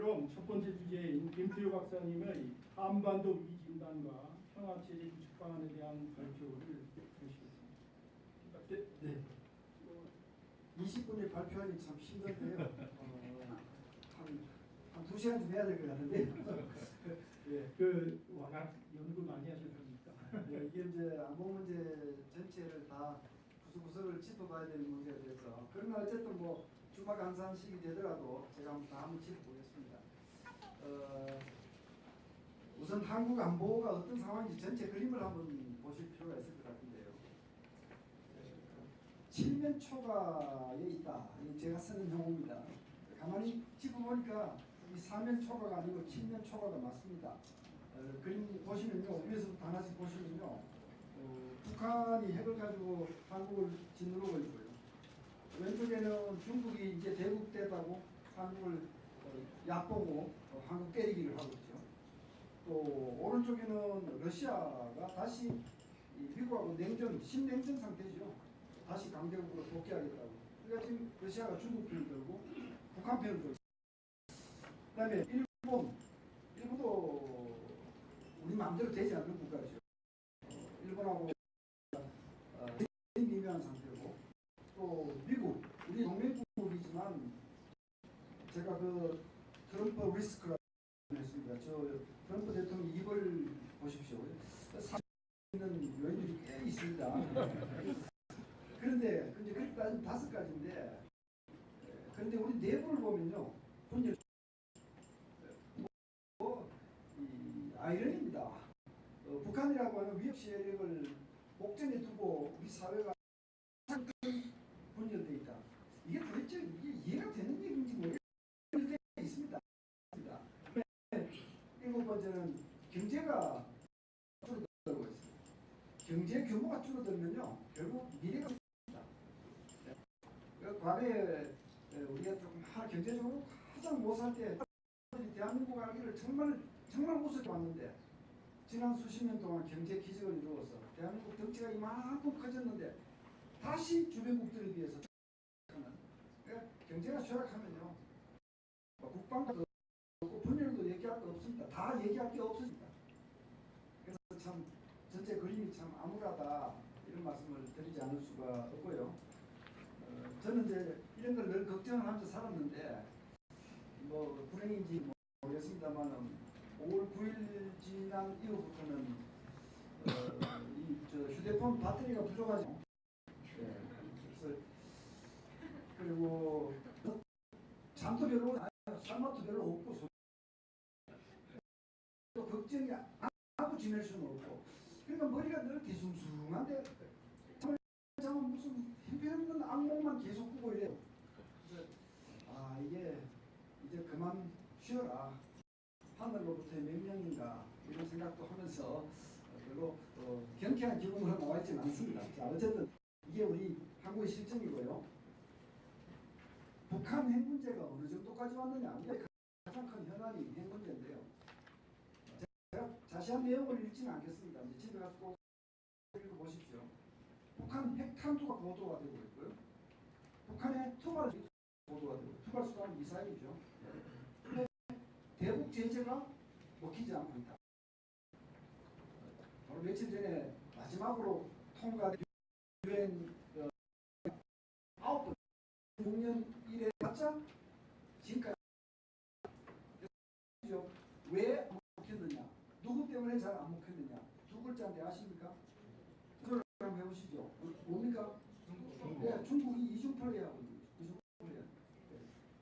그럼 첫 번째 주제인 김태효 박사님의 한반도 위기 진단과 평화체제 구축 방안에 대한 발표를 해주시겠습니다. 네. 20분에 발표하기 참 힘든데요. 한 2시간쯤 해야 될 것 같은데. 예, 워낙 연구 많이 하셨으니까. 네, 이게 이제 안보 문제 전체를 다 구석구석을 짚어봐야 되는 문제가 돼서, 그러나 어쨌든 뭐 주마간산식이 되더라도 제가 한번 짚어보겠습니다. 우선 한국 안보가 어떤 상황인지 전체 그림을 한번 보실 필요가 있을 것 같은데요. 칠면초가에 있다. 이게 제가 쓰는 용어입니다. 가만히 짚어보니까 이 사면초가가 아니고 칠면초가가 맞습니다. 그림 보시면요, 위에서부터 하나씩 보시면요, 북한이 핵을 가지고 한국을 짓누르고 있고요. 왼쪽에는 중국이 이제 대국되다고 한국을 얕보고 한국 때리기를 하고 있죠. 또 오른쪽에는 러시아가 다시 미국하고 신냉전 상태죠. 다시 강대국으로 복귀하겠다고. 그러니까 지금 러시아가 중국 편을 들고 북한 편을 들고 있습니다. 그 다음에 일본도 우리 마음대로 되지 않는 국가죠. 일본하고 미묘한 상태고, 또 미국, 우리 동맹국이지만 제가 그 트럼프 리스크라고 했습니다. 저 트럼프 대통령 입을 보십시오. 있는 요인들이 꽤 있습니다. 그런데 그렇게 따지면 5가지인데, 그런데 우리 내부를 보면요, 분열 아이러니입니다. 북한이라고 하는 위협 세력을 목전에 두고 우리 사회가 분열되어 있다. 이게 도대체 이해가 되는 얘기인지 모르겠을 때가 있습니다. 7번째는 경제가 줄어들고 있습니다. 경제 규모가 줄어들면요, 결국 미래가 없습니다. 과거에 우리가 좀 경제적으로 가장 못 살 때 대한민국 알기를 정말 우습게 봤는데, 지난 수십 년 동안 경제 기적을 이루어서 대한민국 덩치가 이만큼 커졌는데 다시 주변국들에 비해서 경제가 쇠락하면요, 국방도 없고 분열도 얘기할 거 없습니다. 다 얘기할 게 없습니다. 그래서 참 전체 그림이 참 암울하다, 이런 말씀을 드리지 않을 수가 없고요. 저는 이제 이런 걸 늘 걱정을 하면서 살았는데, 뭐 불행인지 모르겠습니다만 5월 9일 지난 이후부터는 저 휴대폰 배터리가 부족하죠. 그래서 그리고 잠도 별로 잠맛도 별로 없고, 또 걱정이 안 하고 지낼 수는 없고, 그러니까 머리가 늘 뒤숭숭한데 잠은 무슨 형편없는 악몽만 계속 꾸고 이래요. 그래서 이게 이제 그만 쉬어라, 하늘로부터의 명령인가, 이런 생각도 하면서 별로 경쾌한 기분으로 나와 있지는 않습니다. 자, 어쨌든 이게 우리 한국의 실정이고요. 북한 핵 문제가 어느 정도까지 왔느냐, 이게 가장 큰 현안이 핵 문제인데요. 제가 자세한 내용을 읽지는 않겠습니다. 이제 집에 가서 꼭 읽어보십시오. 북한 핵 탄두가 보도가 되고 있고요. 북한의 투발 보도가 되고, 투발 수단은 미사일이죠. 근데 대북 제재가 먹히지 않고 있다. 바로 며칠 전에 마지막으로 통과된 유엔 9번 6년 이래 봤자 지금까지 왜 안 먹혔느냐, 누구 때문에 잘 안 먹혔느냐, 2글자인데 아십니까? 그걸 한번 해보시죠. 뭡니까? 네, 중국이 이중 플레이하고 있는 거죠. 이중 플레이.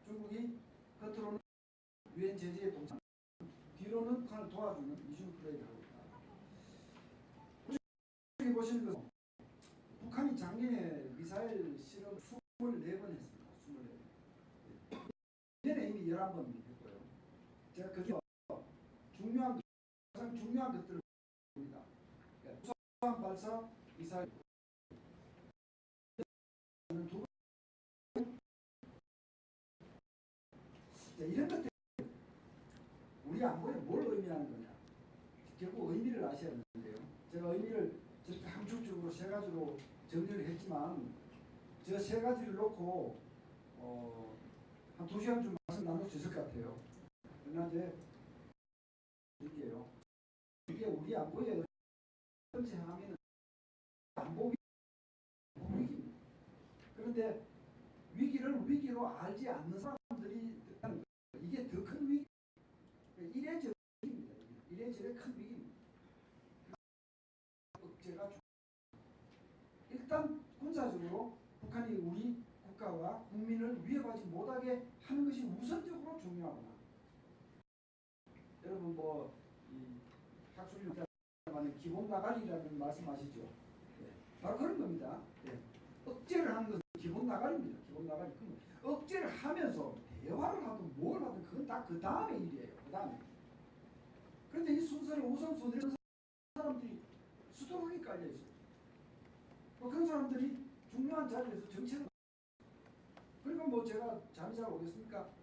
중국이 겉으로는 유엔 제재에 동참, 뒤로는 북한을 도와주는 이중 플레이를 하고 있다. 여기 보시는 것은 북한이 작년에 미사일 실험 24번 했습니다. 24번. 내년에 이미 11번 했고요. 제가 그중 가장 중요한 것들을 봅니다. 수소함 발사 미사일 이런 것들 우리 안보에 뭘 의미하는 거냐, 결국 의미를 아셔야 하는데요. 제가 의미를 저렇게 함축적으로 3가지로 정리를 했지만, 저 3가지를 놓고 한 2시간 좀 말씀 나눌 수 있을 것 같아요. 그러나 이제 이게요. 이게 우리 안보에 언제 하면은 안보 위기입니다. 그런데 위기를 위기로 알지 않는 사람들이 이게 더 큰 위기. 이래저래 위기입니다. 이래저래 큰 위기입니다. 억제가 일단 군사적으로 북한이 우리 국가와 국민을 위협하지 못하게 하는 것이 우선적으로 중요하구나. 여러분 뭐이 학술일 때만 기본 나가리라는 말씀하시죠. 네. 바로 그런 겁니다. 네. 억제를 하는 것은 기본 나가리입니다. 기본 나가리. 억제를 하면서 대화를 하든 뭘 하든 그건 다 그 다음의 일이에요. 그 다음에. 그런데 이 순서를 우선순위를 사람들이 수두룩하게 깔려 있어요. 그런 사람들이 중요한 자리에서 정책을 그러니까 뭐 제가 잠이 잘 오겠습니까?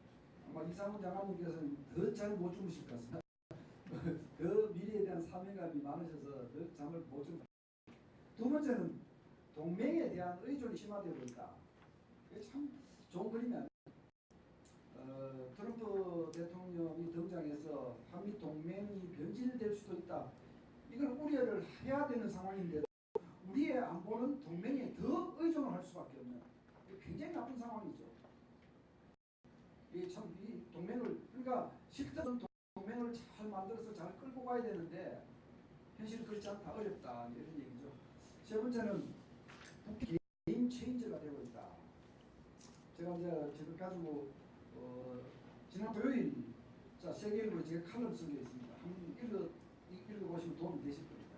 아마 이상훈 장관님께서는 더 잘 못 주무실 것 같습니다. 더 미래에 대한 사명감이 많으셔서 더 잠을 못 주무실 것 같습니다. 두 번째는 동맹에 대한 의존이 심화되고 있다. 이게 참 좋은 그림이 아니에요. 트럼프 대통령이 등장해서 한미 동맹이 변질될 수도 있다. 이걸 우려를 해야 되는 상황인데 우리의 안보는 동맹에 더 의존을 할 수밖에 없는 굉장히 나쁜 상황이죠. 이 동맹을 그러니까 실제로는 동맹을 잘 만들어서 잘 끌고 가야 되는데 현실은 그렇지 않다. 어렵다. 이런 얘기죠. 세 번째는 게임 체인저가 되고 있다. 제가 이제 저걸 가지고 지난 토요일 세계일보에 제가 칼럼 쓴 게 있습니다. 한번 읽어보시면 도움이 되실 겁니다.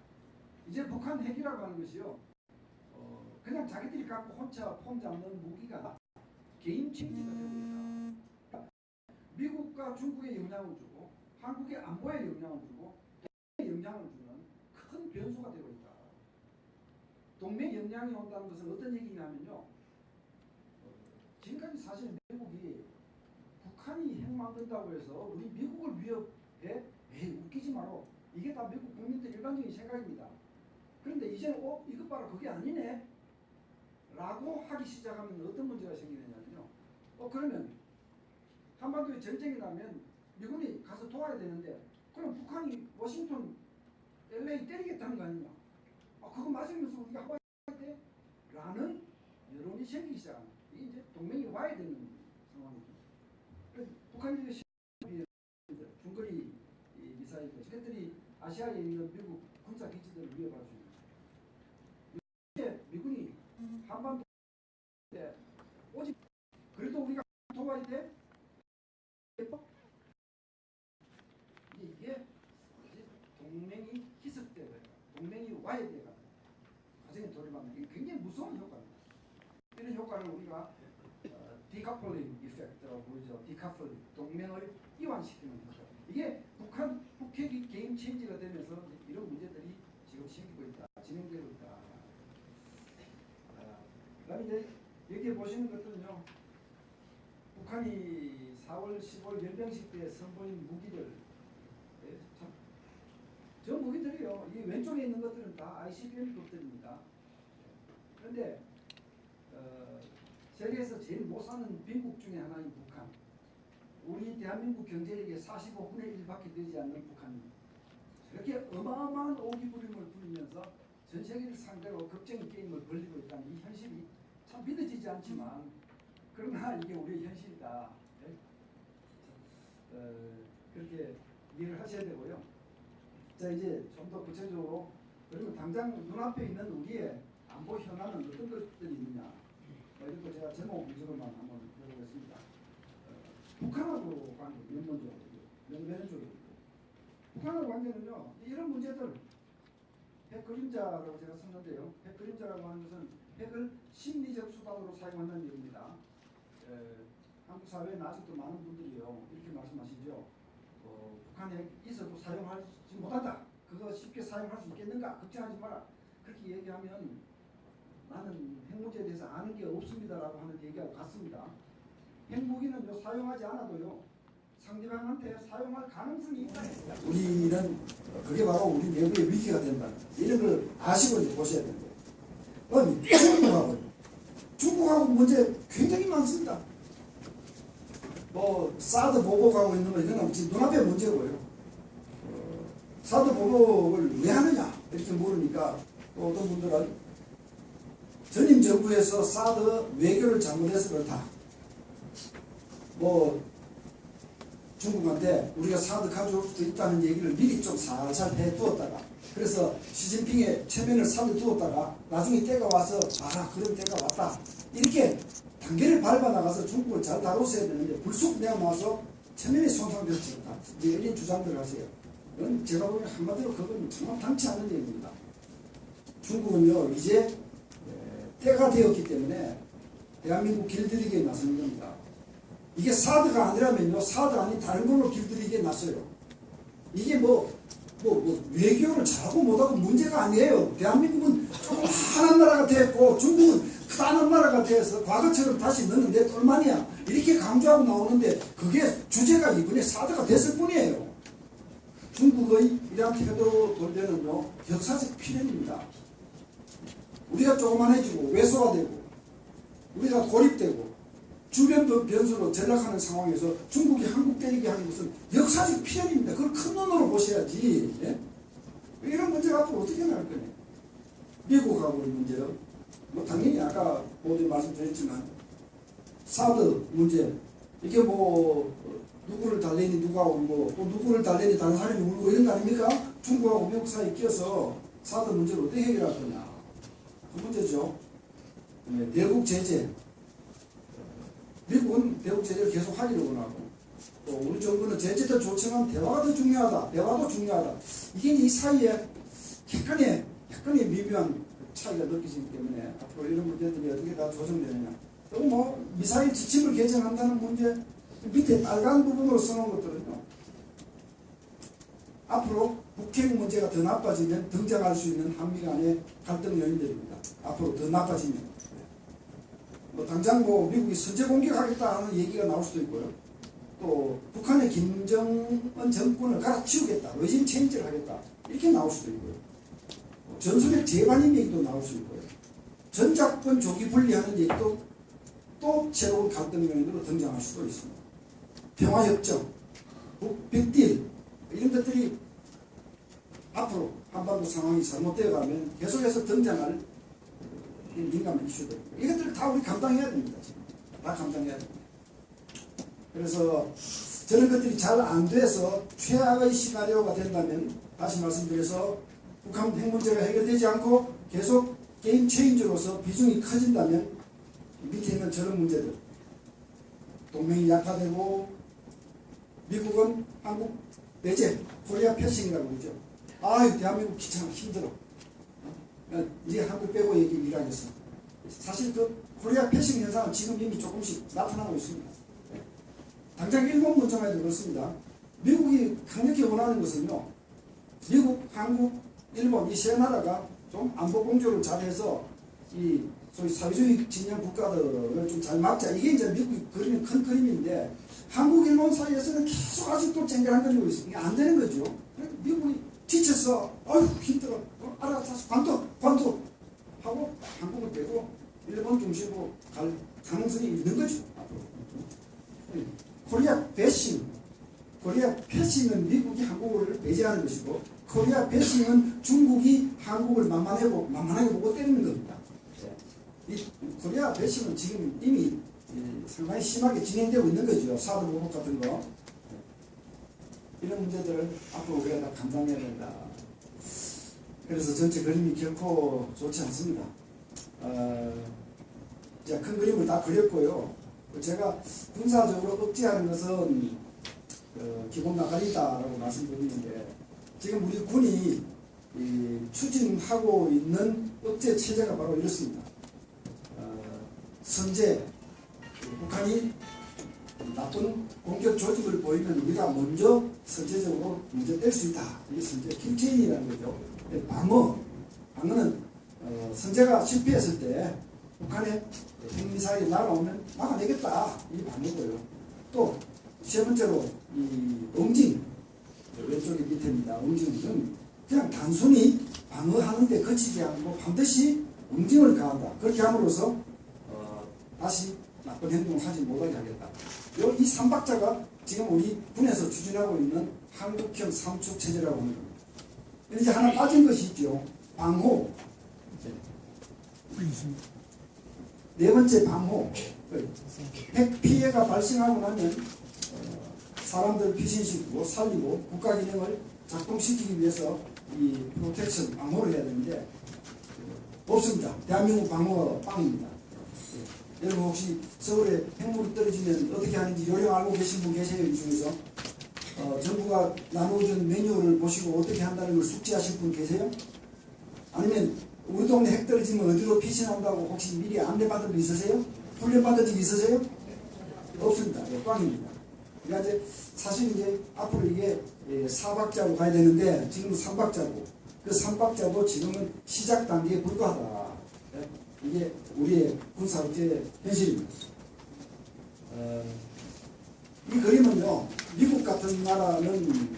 이제 북한 핵이라고 하는 것이요. 그냥 자기들이 갖고 혼자 폼 잡는 무기가 게임 체인저가 되고 있다. 미국과 중국에 영향을 주고 한국의 안보에 영향을 주고 영향을 주는 큰 변수가 되고 있다. 동맹 영향이 온다는 것은 어떤 얘기냐면요. 지금까지 사실 미국이 북한이 핵 만든다고 해서 우리 미국을 위협해? 에이 웃기지 마라. 이게 다 미국 국민들 일반적인 생각입니다. 그런데 이제는 이것 봐라 그게 아니네 라고 하기 시작하면 어떤 문제가 생기느냐면요. 그러면 한반도에 전쟁이 나면 미군이 가서 도와야 되는데 그럼 북한이 워싱턴 LA 때리겠다는 거 아니냐. 그거 맞으면서 우리가 하와이 때? 라는 여론이 생기기 시작합니다. 이게 이제 동맹이 와야 되는 상황이죠. 북한이 중거리 미사일 저것들이 아시아에 있는 미국 군사 기지들을 위협할 수 있는 이제 미군이 한반도에 오직 그래도 우리가 도와야 돼? 이게 동맹이 희석되고 동맹이 와야 돼가 과정에 돌입하면 이게 굉장히 무서운 효과입니다. 이런 효과를 우리가 디카플링 이펙트라고 부르죠. 디카플링 동맹을 이완시키는 거죠. 이게 북핵이 게임 체인지가 되면서 이런 문제들이 지금 생기고 있다. 진행되고 있다. 그다음에 이제 여기에 보시는 것들은요. 북한이 4월 15일 연병식 때 선보인 무기들 저 무기들이요. 이 왼쪽에 있는 것들은 다 ICBM급들입니다. 그런데 세계에서 제일 못 사는 빈국 중에 하나인 북한. 우리 대한민국 경제력의 45분의 1밖에 되지 않는 북한입니다. 이렇게 어마어마한 오기부림을 부리면서 전 세계를 상대로 겁쟁이 게임을 벌리고 있다는 이 현실이 참 믿어지지 않지만 그러나 이게 우리의 현실이다. 그렇게 이해를 하셔야 되고요. 자 이제 좀 더 구체적으로 그리고 당장 눈앞에 있는 우리의 안보 현안은 어떤 것들이 있느냐. 이것도 제가 제목 위주로만 한번 해보겠습니다. 북한하고 관계 면면적으로 북한하고 관계는요. 이런 문제들 핵 그림자라고 제가 썼는데요. 핵 그림자라고 하는 것은 핵을 심리적 수단으로 사용하는 얘기입니다. 한국 사회에는 아직도 많은 분들이요 이렇게 말씀하시죠. 북한 핵 있어도 사용하지 못한다. 그거 쉽게 사용할 수 있겠는가? 걱정하지 마라. 그렇게 얘기하면 나는 핵 문제에 대해서 아는 게 없습니다라고 하는 얘기하고 같습니다. 핵무기는요 사용하지 않아도요 상대방한테 사용할 가능성이 있다. 우리는 그게 바로 우리 내부의 위기가 된다. 이런 걸 아시고 이제 보셔야 됩니다. 중국하고 문제 굉장히 많습니다. 뭐 사드 보복하고 있는 거 이건 지금 눈앞에 문제고요. 사드 보복을 왜 하느냐 이렇게 물으니까 또 어떤 분들은 전임 정부에서 사드 외교를 잘못해서 그렇다. 뭐 중국한테 우리가 사드 가져올 수도 있다는 얘기를 미리 좀 살살 해두었다가 그래서 시진핑의 체면을 살려두었다가 나중에 때가 와서 그런 때가 왔다 이렇게 단계를 밟아나가서 중국을 잘 다뤘어야 되는데 불쑥 내가 나와서 체면이 손상됐지 않다 이런 주장들 하세요. 그건 제가 보기엔 한마디로 그건 정말 당치 않은 얘기입니다. 중국은요 이제 때가 되었기 때문에 대한민국 길들이기에 나서는 겁니다. 이게 사드가 아니라면요 사드 아닌 다른 걸로 길들이기에 나서요. 이게 뭐 외교를 잘하고 못하고 문제가 아니에요. 대한민국은 조금 한한 나라가 됐고 중국은 크다는 나라가 돼서 과거처럼 다시 너는 내 똘만이야 이렇게 강조하고 나오는데 그게 주제가 이번에 사드가 됐을 뿐이에요. 중국의 이러한 태도로 볼 때는요 역사적 필연입니다. 우리가 조그만해지고 왜소가 되고 우리가 고립되고 주변도 변수로 전락하는 상황에서 중국이 한국 때리게 하는 것은 역사적 필연입니다. 그걸 큰 눈으로 보셔야지. 예? 이런 문제가 앞으로 어떻게 나올 거냐. 미국하고의 문제요. 뭐 당연히 아까 모두 말씀드렸지만 사드 문제 이게 뭐 누구를 달래니 누가 울고 또 누구를 달래니 다른 사람이 울고 이런 거 아닙니까? 중국하고 미국 사이에 끼어서 사드 문제를 어떻게 해결할 거냐. 그 문제죠. 네, 대북 제재. 미국은 대북 제재를 계속 하기를 원하고 또 우리 정부는 제재도 좋지만 대화가 더 중요하다. 대화도 중요하다. 이게 이 사이에 약간의 미묘한 차이가 느껴지기 때문에 앞으로 이런 문제들이 어떻게 다 조정되느냐. 또 뭐 미사일 지침을 개정한다는 문제 밑에 빨간 부분으로 써놓은 것들은요. 앞으로 북핵 문제가 더 나빠지면 등장할 수 있는 한미 간의 갈등 요인들입니다. 앞으로 더 나빠지면. 뭐 당장 뭐 미국이 선제 공격하겠다 하는 얘기가 나올 수도 있고요. 또 북한의 김정은 정권을 갈아치우겠다, 레짐 체인지를 하겠다 이렇게 나올 수도 있고요. 전술핵 재반입 얘기도 나올 수 있고요. 전작권 조기 분리하는 얘기도 또 새로운 갈등 요인으로 등장할 수도 있습니다. 평화협정, 북빅딜 이런 것들이 앞으로 한반도 상황이 잘못되어 가면 계속해서 등장할 민감한 이슈들 이것들을 다 우리 감당해야 됩니다. 지금. 다 감당해야 됩니다. 그래서 저런 것들이 잘 안 돼서 최악의 시나리오가 된다면 다시 말씀드려서 북한 핵 문제가 해결되지 않고 계속 게임 체인저로서 비중이 커진다면 밑에 있는 저런 문제들 동맹이 약화되고 미국은 한국 내재 코리아 패싱이라고 그러죠. 대한민국 귀찮아 힘들어. 이제 한국 빼고 얘기를 하겠어. 사실 그 코리아 패싱 현상은 지금 이미 조금씩 나타나고 있습니다. 당장 일본 문제만 해도 그렇습니다. 미국이 강력히 원하는 것은요. 미국, 한국, 일본 이 세 나라가 좀 안보 공조를 잘해서 이 소위 사회주의 진영 국가들을 좀 잘 막자. 이게 이제 미국이 그리는 큰 그림인데 한국, 일본 사이에서는 계속 아직도 쟁결한 걸리고 있어요. 이게 안 되는 거죠. 미국이 지쳐서 힘들어. 알아서 관둬 하고 한국을 빼고 일본 중심으로 갈 가능성이 있는 거죠. 앞으로. 코리아 패싱은 미국이 한국을 배제하는 것이고 코리아 패싱은 중국이 한국을 만만하게 보고 때리는 겁니다. 이 코리아 패싱은 지금 이미 상당히 심하게 진행되고 있는 거죠. 사드 보복 같은 거. 이런 문제들을 앞으로 우리가 다 감당해야 된다. 그래서 전체 그림이 결코 좋지 않습니다. 큰 그림을 다 그렸고요. 제가 군사적으로 억제하는 것은 기본 나가리다라고 말씀드리는데 지금 우리 군이 추진하고 있는 억제 체제가 바로 이렇습니다. 선제, 북한이 나쁜 공격 조직을 보이면 우리가 먼저 선제적으로 문제 뗄 수 있다. 이게 선제 킬체인이라는 거죠. 방어는 선제가 실패했을 때 북한의 핵미사일이 날아오면 막아내겠다. 이게 방어고요. 또 세 번째로 이 응징, 왼쪽에 밑에입니다. 응징은 그냥 단순히 방어하는 데 그치지 않고 반드시 응징을 가한다. 그렇게 함으로써 다시 나쁜 행동을 하지 못하게 하겠다. 이 3박자가 지금 우리 군에서 추진하고 있는 한국형 삼축체제라고 하는 겁니다. 이제 하나 빠진 것이 있죠. 방호. 네 번째 방호. 핵 피해가 발생하고 나면 사람들 피신시키고 살리고 국가 기능을 작동시키기 위해서 이 프로텍션 방호를 해야 되는데 없습니다. 대한민국 방호가 빵입니다. 여러분 혹시 서울에 핵물이 떨어지면 어떻게 하는지 요령 알고 계신 분 계세요? 이 중에서 정부가 나눠준 매뉴얼을 보시고 어떻게 한다는 걸 숙지하실 분 계세요? 아니면 우리 동네 핵 떨어지면 어디로 피신한다고 혹시 미리 안내받은 분 있으세요? 훈련받은 적 있으세요? 없습니다. 꽝입니다. 그러니까 이제 사실 이제 앞으로 이게 4박자로 가야 되는데 지금 3박자고 그 3박자도 지금은 시작 단계에 불과하다. 이게 우리의 군사국제 현실입니다. 이 그림은요, 미국 같은 나라는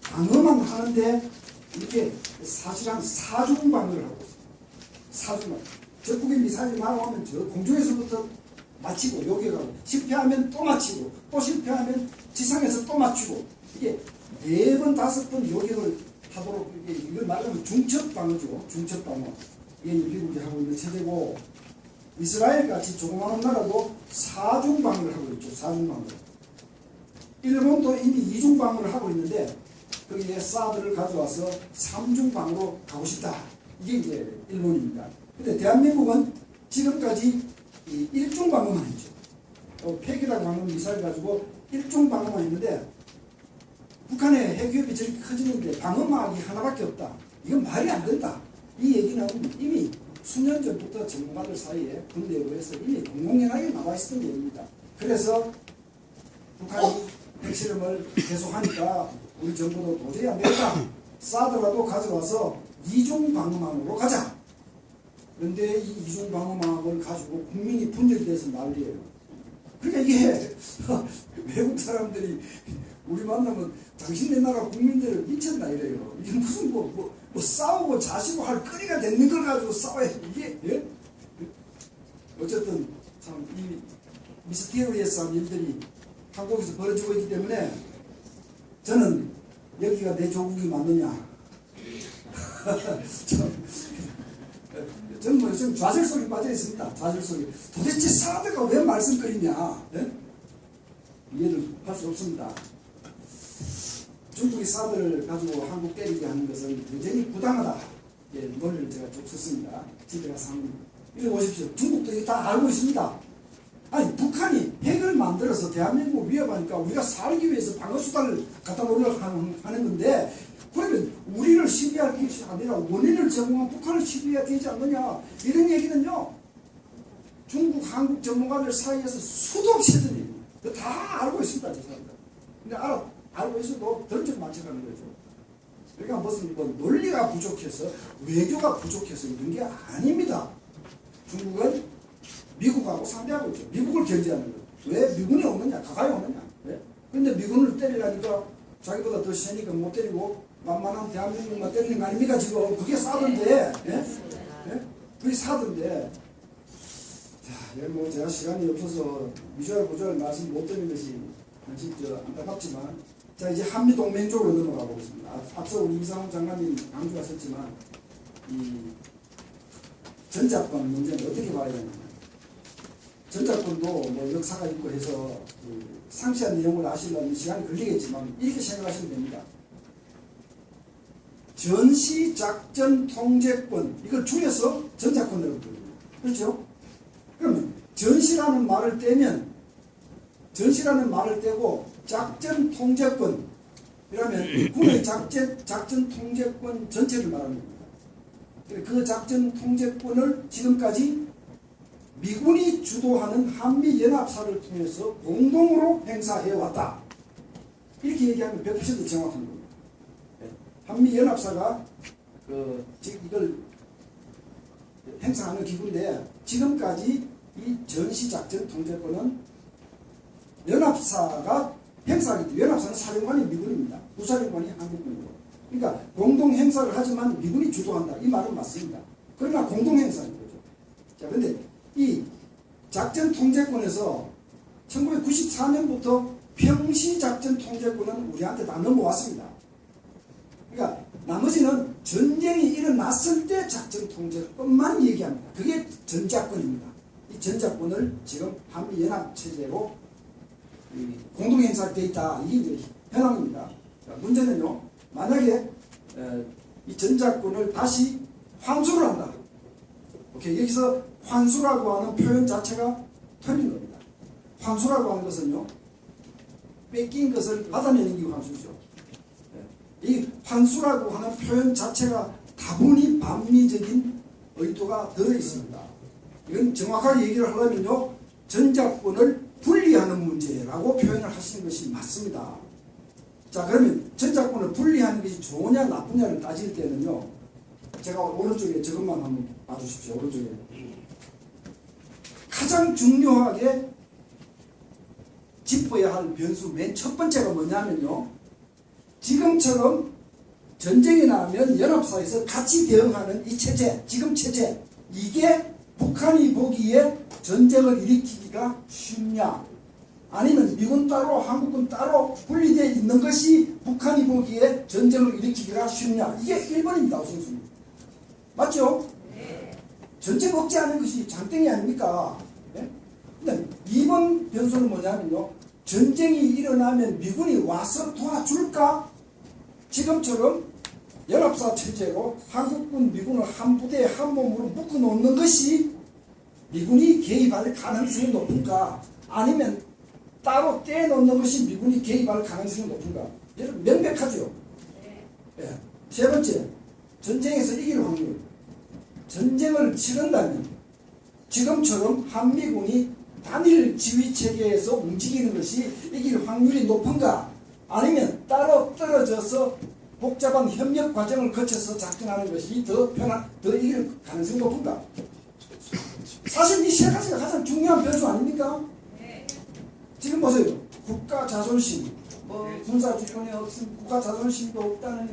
방어만 하는데 이렇게 사실상 사중방어를 하고 있습니다. 사중방어. 적국의 미사일이 날아오면 저 공중에서부터 맞히고 요격하고 실패하면 또 맞히고 또 실패하면 지상에서 또 맞추고 이게 4번 5번 요격을 하도록 이걸 말하면 중첩방어죠. 중첩방어. 이게 미국이 하고 있는 체제고 이스라엘 같이 조그마한 나라도 사중방어를 하고 있죠. 사중방어. 일본도 이미 이중방어를 하고 있는데 거기에 사드를 가져와서 삼중방어로 가고 싶다. 이게 이제 일본입니다. 근데 대한민국은 지금까지 일중방어만 했죠. 폐기라고 하는 미사일 가지고 일중방어만 했는데 북한의 핵위협이 저렇게 커지는데 방어막이 하나밖에 없다. 이건 말이 안 된다. 이 얘기는 이미 수년 전부터 전문가들 사이에 군대에서 이미 공공연하게 나와 있었던 얘기입니다. 그래서 북한이 핵실험을 계속하니까 우리 정부도 도저히 안 되겠다. 사드라도 가져와서 이중방어망으로 가자. 그런데 이 이중방어망을 가지고 국민이 분열돼서 난리예요. 그러니까 이게 외국 사람들이 우리 만나면 당신네 나라 국민들을 미쳤나 이래요. 이게 무슨 뭐 싸우고 자시고 할 거리가 되는 걸 가지고 싸워야 이게 예? 어쨌든 참 이 미스테리어스한 일들이 한국에서 벌어지고 있기 때문에 저는 여기가 내 조국이 맞느냐 저는 뭐 요즘 좌절 속에 빠져 있습니다. 좌절 속에 도대체 사드가 왜 말썽거리냐 예? 이해를 할 수 없습니다. 중국이 사드를 가지고 한국 때리게 하는 것은 굉장히 부당하다. 예, 논리를 제가 쭉 썼습니다. 집에 가서 한번 읽어보십시오. 중국도 이거 다 알고 있습니다. 아니 북한이 핵을 만들어서 대한민국 위협하니까 우리가 살기 위해서 방어수단을 갖다 놓으려고 하는 건데 그러면 우리를 시비할 것이 아니라 원인을 제공한 북한을 시비해야 되지 않느냐 이런 얘기는요. 중국, 한국 전문가들 사이에서 수도 없이 했던 얘기입니다. 다 알고 있습니다. 저 사람들. 근데 알고 있어도 덜쩍 맞춰가는 거죠. 그러니까 무슨 논리가 부족해서 외교가 부족해서 이런 게 아닙니다. 중국은 미국하고 상대하고 있죠. 미국을 견제하는 거예요. 왜 미군이 오느냐? 가까이 오느냐? 왜? 근데 미군을 때리려니까 자기보다 더 세니까 못 때리고 만만한 대한민국만 때리는 거 아닙니까 지금? 그게 사던데. 예? 예? 그게 사던데. 자, 뭐 제가 시간이 없어서 위조할 보조할 말씀 못 드리는 것이 진짜 안타깝지만 자 이제 한미동맹 쪽으로 넘어가 보겠습니다. 앞서 우리 이상훈 장관님 강조하셨지만 이 전자권 문제는 어떻게 봐야 되느냐. 전자권도 뭐 역사가 있고 해서 그 상세한 내용을 아시려면 시간이 걸리겠지만 이렇게 생각하시면 됩니다. 전시작전 통제권 이걸 줄여서 전자권이라고 부릅니다. 그렇죠? 그러면 전시라는 말을 떼면 전시라는 말을 떼고 작전 통제권 이라면 군의 작전 통제권 전체를 말하는 겁니다. 그 작전 통제권을 지금까지 미군이 주도하는 한미연합사를 통해서 공동으로 행사해왔다. 이렇게 얘기하면 100% 정확한 겁니다. 한미연합사가 이걸 행사하는 기구인데 지금까지 이 전시작전 통제권은 연합사가 행사하기 때문에 연합사는 사령관이 미군입니다. 부사령관이 한국군이고. 그러니까 공동 행사를 하지만 미군이 주도한다. 이 말은 맞습니다. 그러나 공동 행사인 거죠. 자, 근데 이 작전 통제권에서 1994년부터 평시 작전 통제권은 우리한테 다 넘어왔습니다. 그러니까 나머지는 전쟁이 일어났을 때 작전 통제권만 얘기합니다. 그게 전작권입니다. 이 전작권을 지금 한미연합체제로 공동행사되어 있다. 이게 이제 현황입니다. 자, 문제는요, 만약에 이 전작권을 다시 환수를 한다. 오케이, 여기서 환수라고 하는 표현 자체가 틀린 겁니다. 환수라고 하는 것은요, 뺏긴 것을 받아내는 게 환수죠. 이 환수라고 하는 표현 자체가 다분히 반미적인 의도가 들어있습니다. 이건 정확하게 얘기를 하려면요, 전작권을 분리하는 문제라고 표현을 하시는 것이 맞습니다. 자, 그러면 전작권을 분리하는 것이 좋으냐 나쁘냐를 따질 때는요, 제가 오른쪽에 저것만 한번 봐주십시오. 오른쪽에 가장 중요하게 짚어야 할 변수 맨 첫 번째가 뭐냐면요, 지금처럼 전쟁이 나면 연합사에서 같이 대응하는 이 체제, 지금 체제, 이게 북한이 보기에 전쟁을 일으키기가 쉽냐, 아니면 미군 따로 한국군 따로 분리되어 있는 것이 북한이 보기에 전쟁을 일으키기가 쉽냐, 이게 1번입니다. 우선순위. 맞죠? 전쟁 억제하는 것이 장땡이 아닙니까? 네? 근데 2번 변수는 뭐냐면요, 전쟁이 일어나면 미군이 와서 도와줄까? 지금처럼 연합사 체제로 한국군, 미군을 한 부대에 한 몸으로 묶어놓는 것이 미군이 개입할 가능성이 높은가? 아니면 따로 떼놓는 것이 미군이 개입할 가능성이 높은가? 여러분 명백하죠? 네. 세 번째, 전쟁에서 이길 확률. 전쟁을 치른다면 지금처럼 한미군이 단일 지휘 체계에서 움직이는 것이 이길 확률이 높은가? 아니면 따로 떨어져서 복잡한 협력 과정을 거쳐서 작전하는 것이 더 이길 가능성이 높은가? 사실 이 세 가지가 가장 중요한 변수 아닙니까? 지금 보세요. 국가 자존심, 군사 주권이 없음, 국가 자존심도 없다느니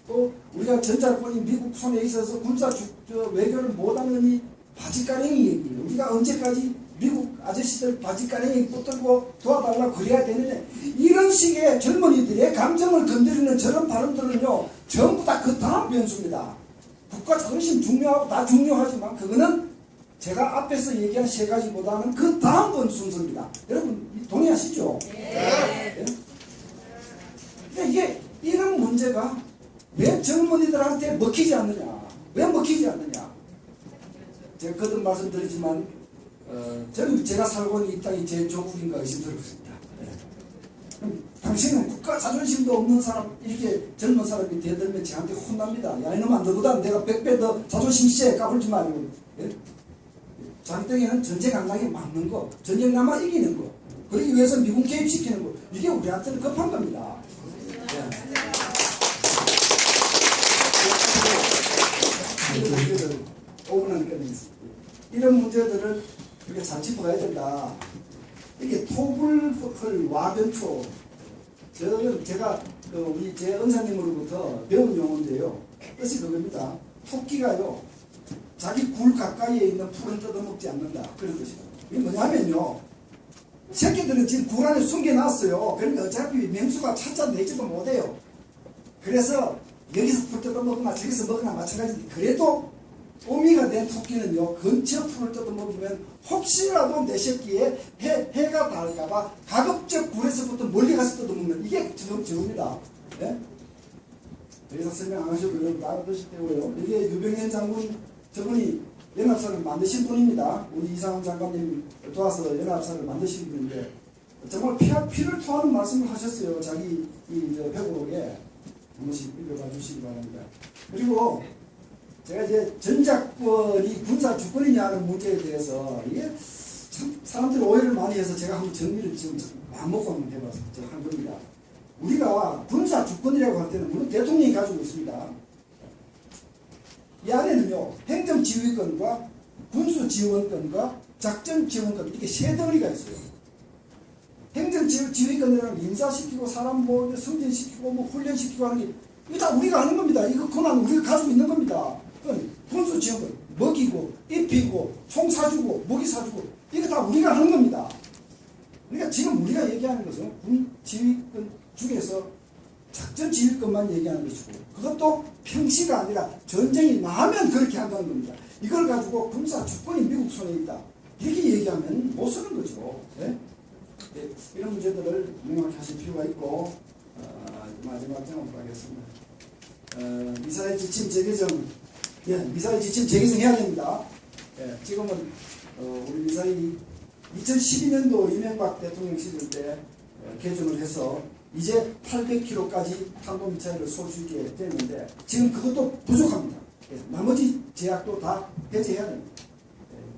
또 우리가 전자권이 미국 손에 있어서 군사 외교를 못하느니 바지가랭이 얘기예요. 우리가 언제까지 미국 아저씨들 바지가랭이 붙들고 도와달라고 그래야 되느냐, 이런 식의 젊은이들의 감정을 건드리는 저런 발언들은요, 전부 다 그 다음 변수입니다. 국가 자존심 중요하고 다 중요하지만 그거는 제가 앞에서 얘기한 세 가지보다는 그 다음 순서입니다. 여러분 동의하시죠? 네. 근데 이게 이런 문제가 왜 젊은이들한테 먹히지 않느냐? 왜 먹히지 않느냐? 제가 거듭 말씀드리지만 저는 제가 살고 있는 이 땅이 제 조국인가 의심스럽습니다. 그럼 당신은 국가 자존심도 없는 사람, 이렇게 젊은 사람이 대들면 저한테 혼납니다. 야, 이놈아, 너보다 내가 100배 더 자존심 세 까불지 말고. 예? 장땡이는 전쟁 안 나게 막는 거, 전쟁 나면 이기는 거, 그러기 위해서 미군 개입시키는 거, 이게 우리한테는 급한 겁니다. 이런 문제들을 이렇게 잘 짚어가야 된다. 이게 토불hl 와변초, 저는 제가 우리 제 은사님으로부터 배운 용어인데요. 뜻이 그겁니다. 토끼가요, 자기 굴 가까이에 있는 풀은 뜯어먹지 않는다. 그런 뜻이다. 이게 뭐냐면요, 새끼들은 지금 굴 안에 숨겨놨어요. 그러니까 어차피 맹수가 찾아내지도 못해요. 그래서 여기서 풀 뜯어먹거나 저기서 먹거나 마찬가지인데, 그래도 어미가 된 토끼는요, 근처 풀을 뜯어먹으면 혹시라도 내 새끼에 해가 닿을까봐 가급적 굴에서부터 멀리 가서 뜯어먹는, 이게 지금 저겁니다. 네? 더 이상 설명 안 하셔도 여러분 알아두실 때고요. 이게 유병현 장군, 저분이 연합사를 만드신 분입니다. 우리 이상훈 장관님 도와서 연합사를 만드신 분인데, 정말 피를 토하는 말씀을 하셨어요. 자기 회고록에 한 번씩 읽어봐 주시기 바랍니다. 그리고 제가 이제 전작권이 군사 주권이냐 하는 문제에 대해서, 이게 참 사람들이 오해를 많이 해서 제가 한번 정리를 지금 마음먹고 한번 해봐서 한 겁니다. 우리가 군사 주권이라고 할 때는 물론 대통령이 가지고 있습니다. 이 안에는요, 행정지휘권과 군수지원권과 작전지원권, 이렇게 세 덩어리가 있어요. 행정지휘권이라는 인사시키고 사람 승진시키고 훈련시키고 하는 게, 이거 다 우리가 하는 겁니다. 이거 권한 우리가 가지고 있는 겁니다. 그건 군수지원권, 먹이고 입히고 총 사주고 무기 사주고 이거 다 우리가 하는 겁니다. 그러니까 지금 우리가 얘기하는 것은 군 지휘권 중에서 작전 지휘권만 얘기하는 것이고 그것도 평시가 아니라 전쟁이 나면 그렇게 한다는 겁니다. 이걸 가지고 군사 주권이 미국 손에 있다 이렇게 얘기하면 못 쓰는 거죠. 네? 네, 이런 문제들을 명확히 하실 필요가 있고 마지막 장으로 가겠습니다. 미사일 지침 재개정 미사일 지침 재개정해야 됩니다. 지금은 우리 미사일이 2012년도 이명박 대통령 시절 때 개정을 해서 이제 800km까지 탄도미사일을 쏠 수 있게 되는데 지금 그것도 부족합니다. 나머지 제약도 다 해제해야 됩니다.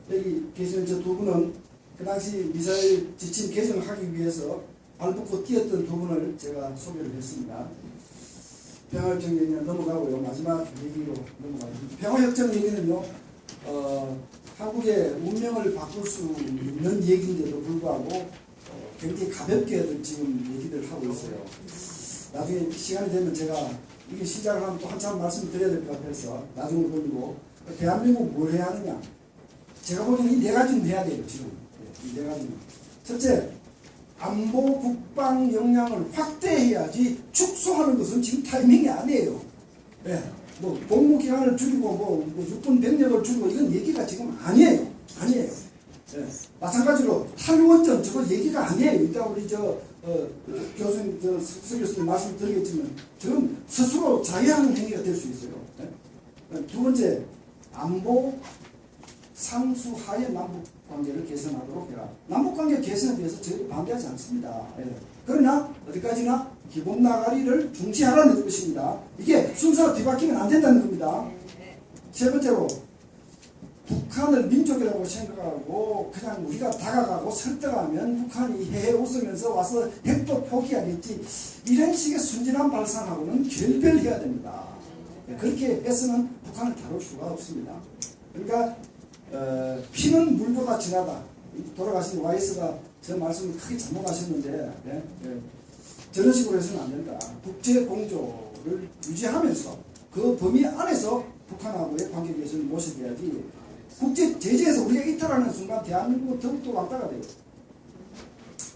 여기 계시는 저 두 분은 그 당시 미사일 지침 개정을 하기 위해서 발붙고 뛰었던 두 분을 제가 소개를 했습니다. 평화협정 얘기는 넘어가고요. 마지막 얘기로 넘어가겠습니다. 평화협정 얘기는요. 한국의 운명을 바꿀 수 있는 얘기인데도 불구하고 굉장히 가볍게 지금 얘기를 하고 있어요. 나중에 시간이 되면 제가 이게 시작을 하면 또 한참 말씀을 드려야 될 것 같아서 나중에 보이고 대한민국 뭘 해야 하느냐. 제가 보기에는 이 네 가지는 해야 돼요. 지금 이 네 가지는. 첫째, 안보 국방 역량을 확대해야지 축소하는 것은 지금 타이밍이 아니에요. 뭐 복무 기간을 줄이고 뭐 육군 병력을 줄이고 이건 얘기가 지금 아니에요. 마찬가지로 탈원전 저거 얘기가 아니에요. 이따 우리 교수님 서 교수님 말씀드리겠지만 저건 스스로 자해하는 행위가 될 수 있어요. 두 번째, 안보 상수하에 남북 관계를 개선하도록 해라. 남북 관계 개선에 대해서 저희도 반대하지 않습니다. 그러나 어디까지나 기본 나가리를 중시하라는 것입니다. 이게 순서가 뒤바뀌면 안 된다는 겁니다. 세 번째로 북한을 민족이라고 생각하고 그냥 우리가 다가가고 설득하면 북한이 해해 웃으면서 와서 핵도 포기하겠지. 이런 식의 순진한 발상하고는 결별해야 됩니다. 그렇게 해서는 북한을 다룰 수가 없습니다. 그러니까 피는 물보다 진하다. 돌아가신 YS가 저 말씀을 크게 잘못하셨는데 저런 식으로 해서는 안 된다. 국제 공조를 유지하면서 그 범위 안에서 북한하고의 관계 개선을 모셔야지 국제 제재에서 우리가 이탈하는 순간 대한민국은 더욱더 왕따가 돼요.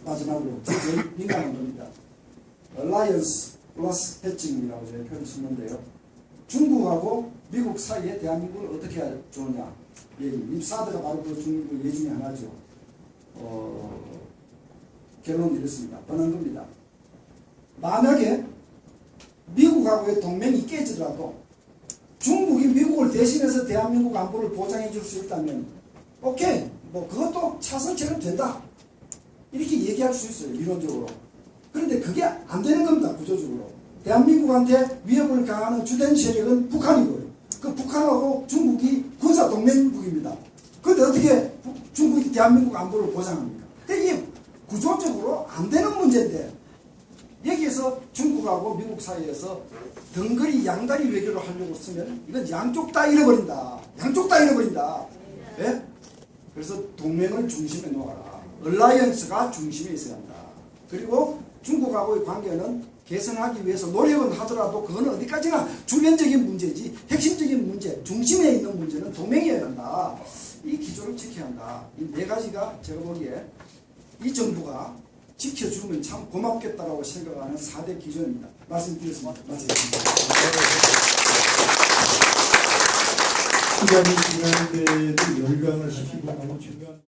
마지막으로 제일 민감한 겁니다. Alliance plus 해칭이라고 제가 표현을 쓰는데요. 중국하고 미국 사이에 대한민국을 어떻게 해야 좋으냐. 사드가 바로 그 중국 예 중에 하나죠. 결론은 이렇습니다. 뻔한 겁니다. 만약에 미국하고의 동맹이 깨지더라도 중국이 미국을 대신해서 대한민국 안보를 보장해 줄 수 있다면 오케이, 뭐 그것도 차선책은 된다. 이렇게 얘기할 수 있어요. 이론적으로. 그런데 그게 안 되는 겁니다. 구조적으로. 대한민국한테 위협을 가하는 주된 세력은 북한이고요. 그 북한하고 중국이 군사 동맹국입니다. 그런데 어떻게 중국이 대한민국 안보를 보장합니까? 이게 구조적으로 안 되는 문제인데 여기에서 중국하고 미국 사이에서 덩거리 양다리 외교를 하려고 쓰면 이건 양쪽 다 잃어버린다. 양쪽 다 잃어버린다. 예? 그래서 동맹을 중심에 놓아라. 얼라이언스가 중심에 있어야 한다. 그리고 중국하고의 관계는 개선하기 위해서 노력은 하더라도 그거는 어디까지나 주변적인 문제지 핵심적인 문제, 중심에 있는 문제는 동맹이어야 한다. 이 기조를 지켜야 한다. 이 네 가지가 제가 보기에 이 정부가 지켜주면 참 고맙겠다라고 생각하는 4대 기조입니다. 말씀드렸습니다. 마치겠습니다. 시간이 지나는데도 열강을 시키고 너무 중요한